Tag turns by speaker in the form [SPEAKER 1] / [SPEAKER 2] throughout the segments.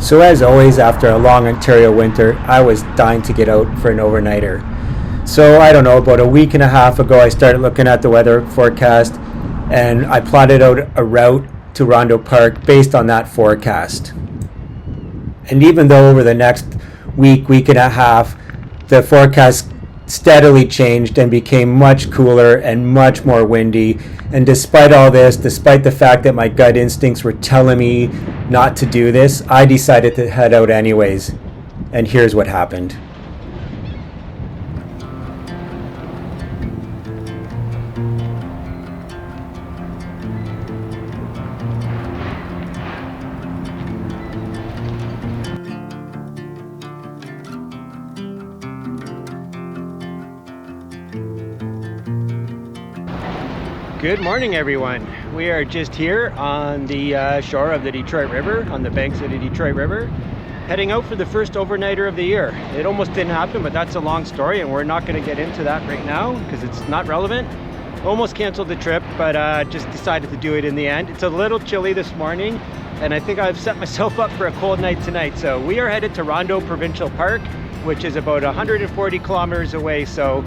[SPEAKER 1] So as always, after a long Ontario winter, I was dying to get out for an overnighter. So I don't know, about a week and a half ago, I started looking at the weather forecast and I plotted out a route to Rondeau Park based on that forecast. And even though over the next week and a half, the forecast steadily changed and became much cooler and much more windy. And despite all this, despite the fact that my gut instincts were telling me not to do this, I decided to head out anyways. And here's what happened.
[SPEAKER 2] Good morning, everyone. We are just here on the shore of the Detroit River, on the banks of the Detroit River, heading out for the first overnighter of the year. It almost didn't happen, but that's a long story, and we're not going to get into that right now because it's not relevant. Almost canceled the trip, but just decided to do it in the end. It's a little chilly this morning, and I think I've set myself up for a cold night tonight. So we are headed to Rondeau Provincial Park, which is about 140 kilometers away. So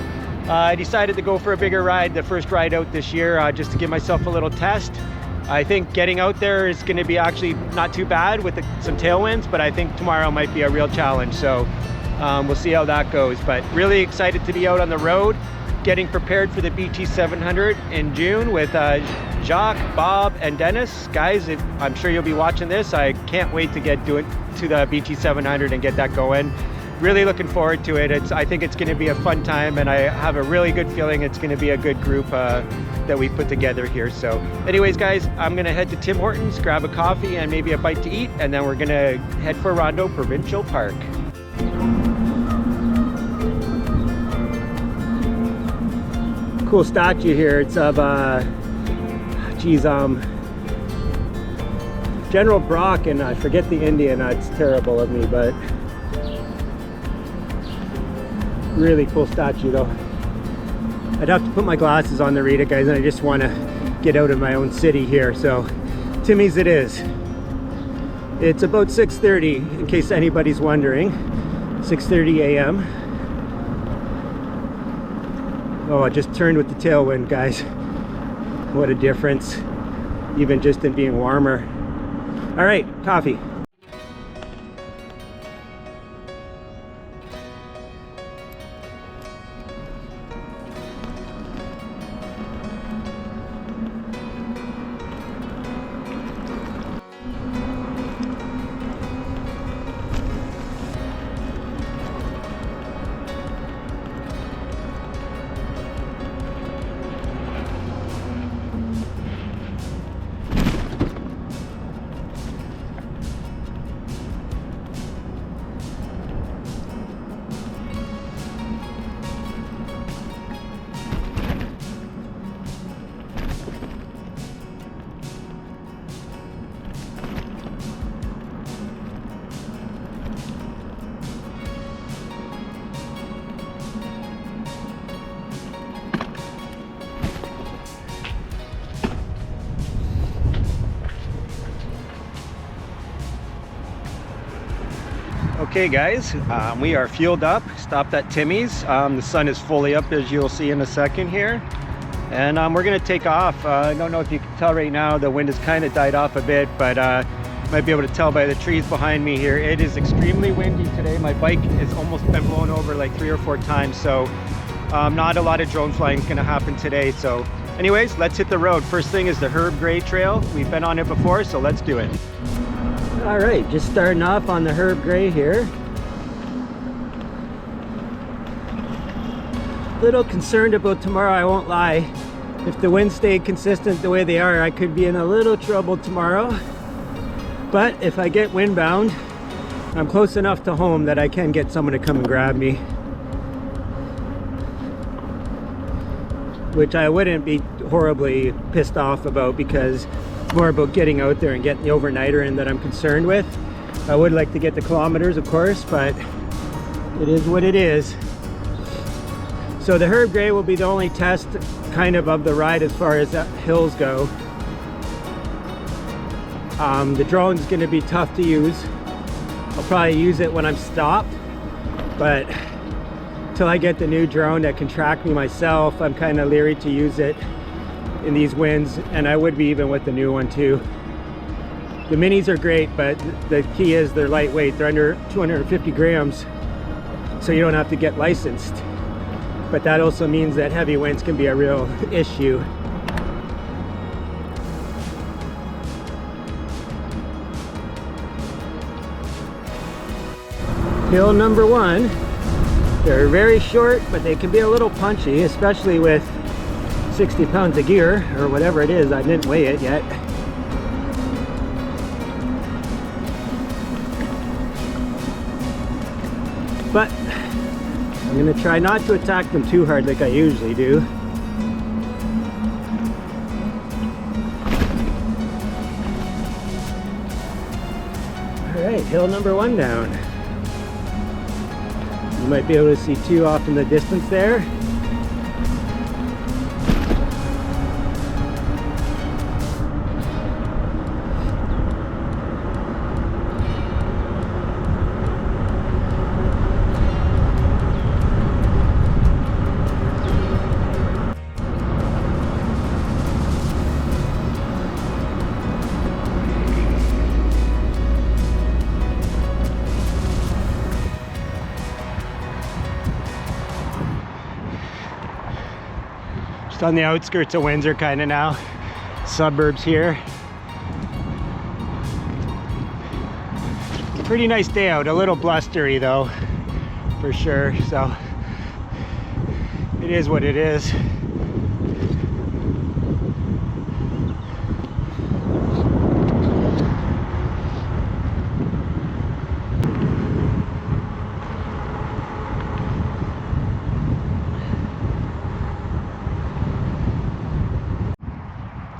[SPEAKER 2] I decided to go for a bigger ride, the first ride out this year, just to give myself a little test. I think getting out there is going to be actually not too bad with some tailwinds, but I think tomorrow might be a real challenge. So we'll see how that goes. But really excited to be out on the road, getting prepared for the BT 700 in June with Jacques, Bob, and Dennis. Guys, I'm sure you'll be watching this. I can't wait to get to the BT 700 and get that going. Really looking forward to it. I think it's going to be a fun time, and I have a really good feeling it's going to be a good group that we put together here. So anyways, guys, I'm going to head to Tim Hortons, grab a coffee and maybe a bite to eat, and then we're going to head for Rondeau Provincial Park. Cool statue here. It's of General Brock, and I forget the Indian. It's terrible of me, but really cool statue though. I'd have to put my glasses on to read it, guys, and I just want to get out of my own city here. So Timmy's it is. It's about 6:30 in case anybody's wondering. 6:30 a.m. Oh, I just turned with the tailwind, guys. What a difference, even just in being warmer. All right, coffee. Okay guys, we are fueled up, stopped at Timmy's. The sun is fully up, as you'll see in a second here, and we're gonna take off. I don't know if you can tell right now, the wind has kind of died off a bit, but might be able to tell by the trees behind me here. It is extremely windy today. My bike has almost been blown over like 3 or 4 times, so not a lot of drone flying is gonna happen today. So anyways, let's hit the road. First thing is the Herb Gray Trail. We've been on it before, so let's do it. All right, just starting off on the Herb Gray here. Little concerned about tomorrow, I won't lie. If the winds stay consistent the way they are, I could be in a little trouble tomorrow. But if I get windbound, I'm close enough to home that I can get someone to come and grab me. Which I wouldn't be horribly pissed off about, because it's more about getting out there and getting the overnighter in that I'm concerned with. I would like to get the kilometers, of course, but it is what it is. So the Herb Gray will be the only test kind of the ride as far as hills go. The drone's going to be tough to use. I'll probably use it when I'm stopped, but until I get the new drone that can track me myself, I'm kind of leery to use it in these winds, and I would be even with the new one too. The minis are great, but the key is they're lightweight. They're under 250 grams, so you don't have to get licensed. But that also means that heavy winds can be a real issue. Hill number 1. They're very short, but they can be a little punchy, especially with 60 pounds of gear, or whatever it is. I didn't weigh it yet. But I'm going to try not to attack them too hard like I usually do. Alright, hill number 1 down. You might be able to see 2 off in the distance there. Just on the outskirts of Windsor kind of now. Suburbs here. Pretty nice day out, a little blustery though, for sure, so it is what it is.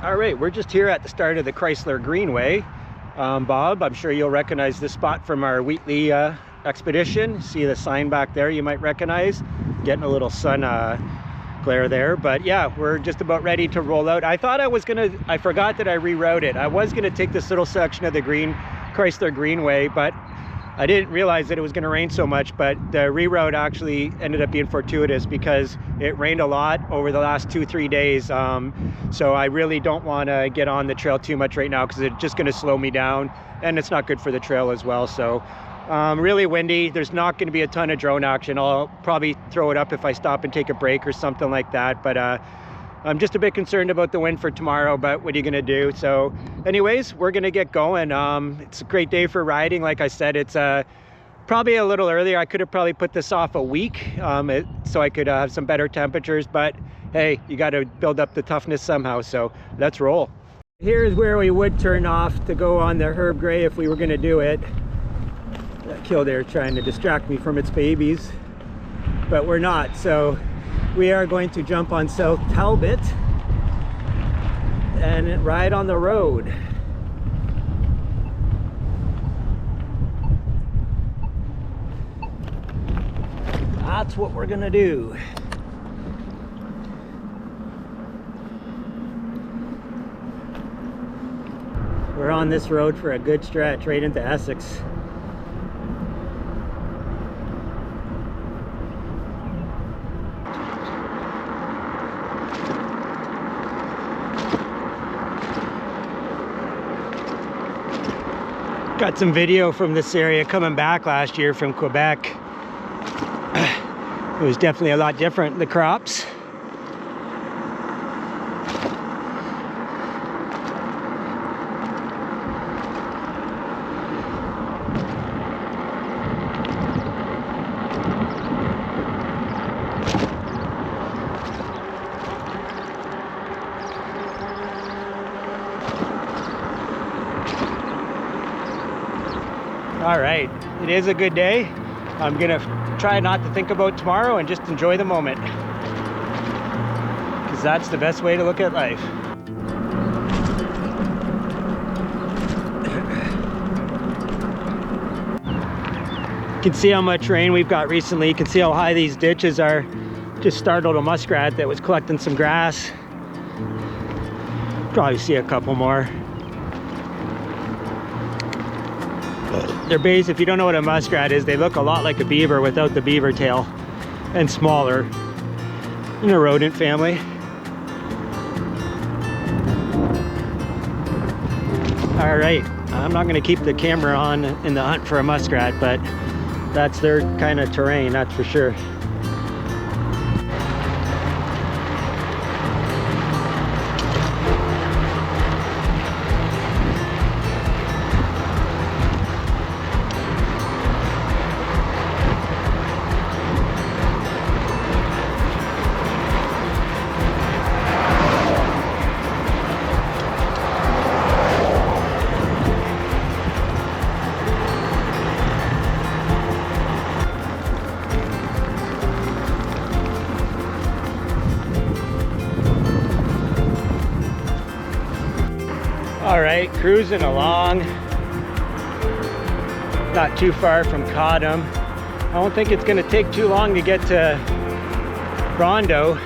[SPEAKER 2] All right, we're just here at the start of the Chrysler Greenway. Bob, I'm sure you'll recognize this spot from our Wheatley expedition. See the sign back there you might recognize. Getting a little sun glare there, but yeah, we're just about ready to roll out. I thought I forgot that I rerouted. I was gonna take this little section of the Chrysler Greenway, but I didn't realize that it was going to rain so much. But the reroute actually ended up being fortuitous because it rained a lot over the last 2-3 days. So I really don't want to get on the trail too much right now because it's just going to slow me down, and it's not good for the trail as well. So really windy. There's not going to be a ton of drone action. I'll probably throw it up if I stop and take a break or something like that. But I'm just a bit concerned about the wind for tomorrow, but what are you going to do? So anyways, we're going to get going. It's a great day for riding. Like I said, it's probably a little earlier. I could have probably put this off a week so I could have some better temperatures, but hey, you got to build up the toughness somehow. So let's roll. Here's where we would turn off to go on the Herb Gray if we were going to do it. That killdeer trying to distract me from its babies, but we're not. So we are going to jump on South Talbot and ride on the road. That's what we're gonna do. We're on this road for a good stretch right into Essex. Got some video from this area coming back last year from Quebec. It was definitely a lot different, the crops. All right, it is a good day. I'm gonna try not to think about tomorrow and just enjoy the moment, because that's the best way to look at life. You can see how much rain we've got recently. You can see how high these ditches are. Just startled a muskrat that was collecting some grass. Probably see a couple more. They're based, if you don't know what a muskrat is, they look a lot like a beaver without the beaver tail, and smaller, in a rodent family. All right, I'm not gonna keep the camera on in the hunt for a muskrat, but that's their kind of terrain, that's for sure. All right, cruising along, not too far from Cottam. I don't think it's gonna take too long to get to Rondeau.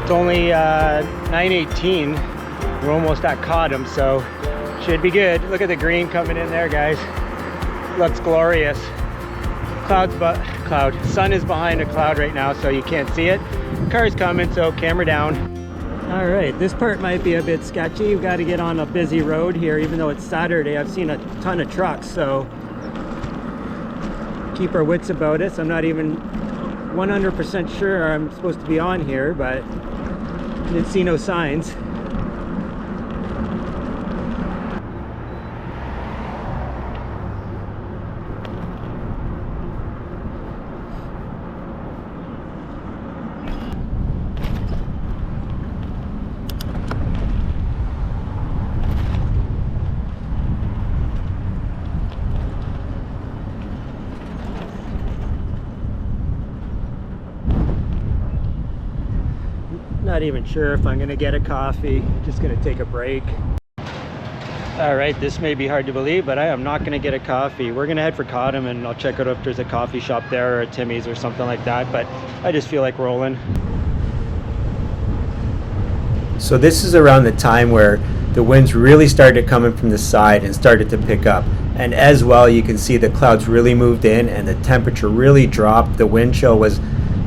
[SPEAKER 2] It's only 9:18. We're almost at Cottam, so should be good. Look at the green coming in there, guys. Looks glorious. Sun is behind a cloud right now, so you can't see it. Car's coming, so camera down. All right, this part might be a bit sketchy. You've got to get on a busy road here, even though it's Saturday. I've seen a ton of trucks, so keep our wits about us. I'm not even 100% sure I'm supposed to be on here, but I didn't see no signs. Not even sure if I'm gonna get a coffee. Just gonna take a break. All right, this may be hard to believe, but I am not gonna get a coffee. We're gonna head for Cottam, and I'll check out if there's a coffee shop there or a Timmy's or something like that, but I just feel like rolling.
[SPEAKER 1] So this is around the time where the winds really started coming from the side and started to pick up. And as well, you can see the clouds really moved in and the temperature really dropped. The wind chill was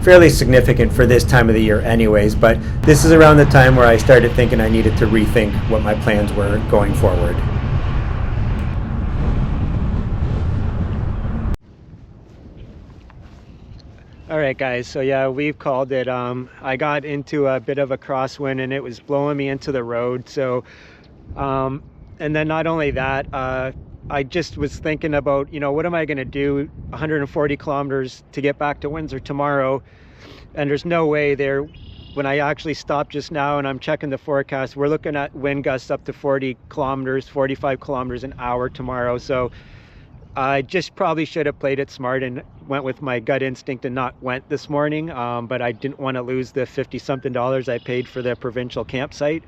[SPEAKER 1] fairly significant for this time of the year anyways, but this is around the time where I started thinking I needed to rethink what my plans were going forward.
[SPEAKER 2] All right, guys, so yeah, we've called it. I got into a bit of a crosswind and it was blowing me into the road. So, and then not only that, I just was thinking about, you know, what am I going to do 140 kilometers to get back to Windsor tomorrow? And there's no way there, when I actually stopped just now and I'm checking the forecast, we're looking at wind gusts up to 40 kilometers, 45 kilometers an hour tomorrow. So I just probably should have played it smart and went with my gut instinct and not went this morning. But I didn't want to lose the 50-something dollars I paid for the Provincial campsite.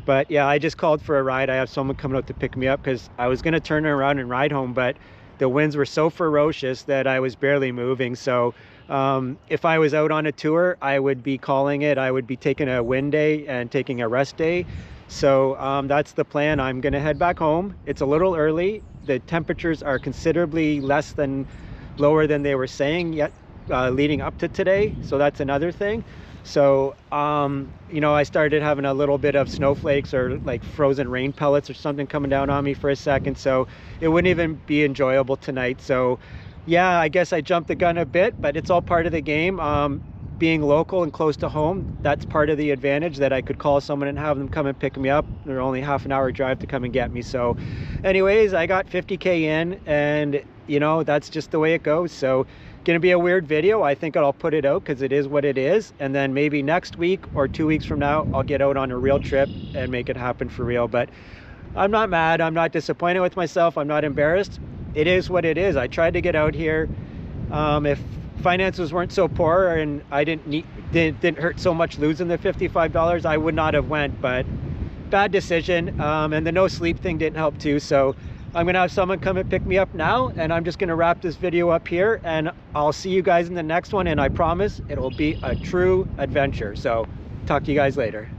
[SPEAKER 2] But yeah, I just called for a ride. I have someone coming out to pick me up because I was going to turn around and ride home, but the winds were so ferocious that I was barely moving. So if I was out on a tour, I would be calling it. I would be taking a wind day and taking a rest day. So that's the plan. I'm going to head back home. It's a little early. The temperatures are considerably lower than they were saying yet leading up to today. So that's another thing. So, you know, I started having a little bit of snowflakes or like frozen rain pellets or something coming down on me for a second. So it wouldn't even be enjoyable tonight. So yeah, I guess I jumped the gun a bit, but it's all part of the game. Being local and close to home, that's part of the advantage, that I could call someone and have them come and pick me up. They're only half an hour drive to come and get me. So anyways, I got 50K in, and you know, that's just the way it goes. So gonna be a weird video. I think I'll put it out because it is what it is, and then maybe next week or 2 weeks from now I'll get out on a real trip and make it happen for real. But I'm not mad, I'm not disappointed with myself, I'm not embarrassed. It is what it is. I tried to get out here. If finances weren't so poor and I didn't hurt so much losing the $55, I would not have went. But bad decision, and the no sleep thing didn't help too. So I'm gonna have someone come and pick me up now, and I'm just gonna wrap this video up here, and I'll see you guys in the next one, and I promise it'll be a true adventure. So talk to you guys later.